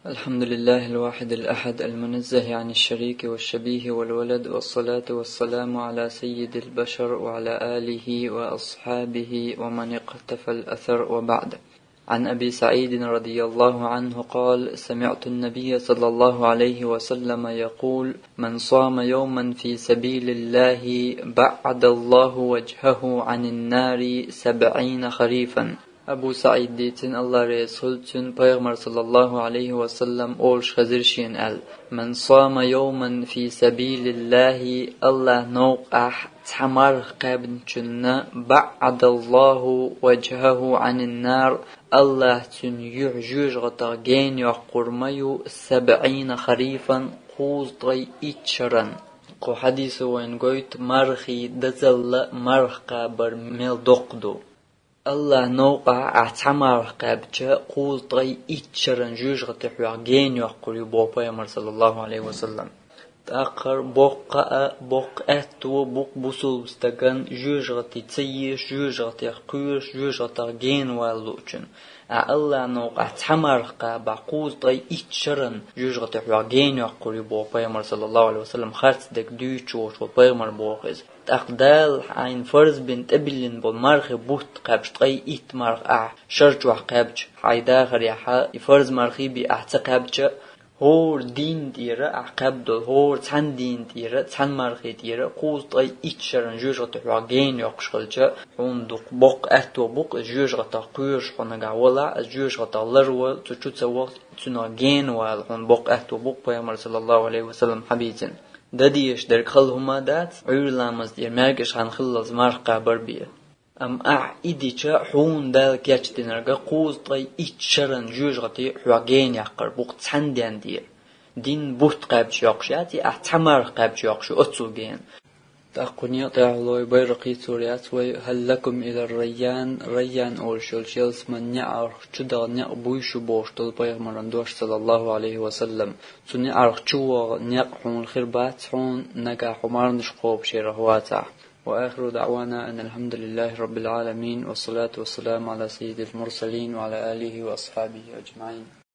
الحمد لله الواحد الأحد المنزه عن الشريك والشبيه والولد، والصلاة والسلام على سيد البشر وعلى آله وأصحابه ومن اقتفى الأثر، وبعد. عن أبي سعيد رضي الله عنه قال: سمعت النبي صلى الله عليه وسلم يقول: من صام يوما في سبيل الله بعد الله وجهه عن النار 70 خريفا. Abu Sa'id deytin Allah Resul tün Peygamber sallallahu aleyhi ve sellem olş hazirşin el. Men sama yawman fi sabilillahi Allah noqah tamar qabn tünna ba'adallahu wajhahu anin nar Allah tün yu'juj gata gen yaqurmayu 70 kharifan quzday itcharan. Qo hadisi wen goyt marhi dazalla marqa bar mel doqdu. الله نوقع اعتمر قابجة قول طي اتشرن جوج غتحوى جين يقول يبوبا صلى الله عليه وسلم تأخر بقى بق بوصل بستغن جوج غتي تسيش جوج غتي قوش جوج غتي جين والوچن الله نوقع اعتمر قابع قول طي اتشرن جوج غتحوى جين يقول يبوبا صلى الله عليه وسلم خارج دك دوچوش وبيغمر بوخز أقدال عين فرز بنت أبلين بالمرخ بوت قابش طي إت مرخ شرج وحقابج حيدا خريحة فرز مرخي بأعتقابج هور دين ديرة عقابدو هور تان دين ديرة تان مرخي ديرة قوز طي إت شرن جوج غتحوا جين يقشغلج هوندق بق أهتو بق جوج غتا قوش خونغا ولا جوج غتا لرول تشوت وقت تنا جين وال هون بق أهتو بق بيامر صلى الله عليه وسلم حبيتين دديش در خلهما دات عيرلامز دير مرقش عن خلص مرقع بربية إديشا حون دال كياتشتنرغا قوز طي إتشرن جوج غتي حواغين يقر بوق تسندين دير دين بوت قابش يقشياتي احتمر قابش يقشو أتسوغين تاقونيا تعالوي بيرقي سوريات وي هل لكم إلى ريان أولشول شيلس من نعرخ چدا نع بويشو بوشتل بيغمران دوش صلى الله عليه وسلم سنع عرخ چوا نعحون الخربات حون نقا حمار نشقوب شيرهواتا. وآخر دعوانا أن الحمد لله رب العالمين، والصلاة والسلام على سيد المرسلين وعلى آله وأصحابه أجمعين.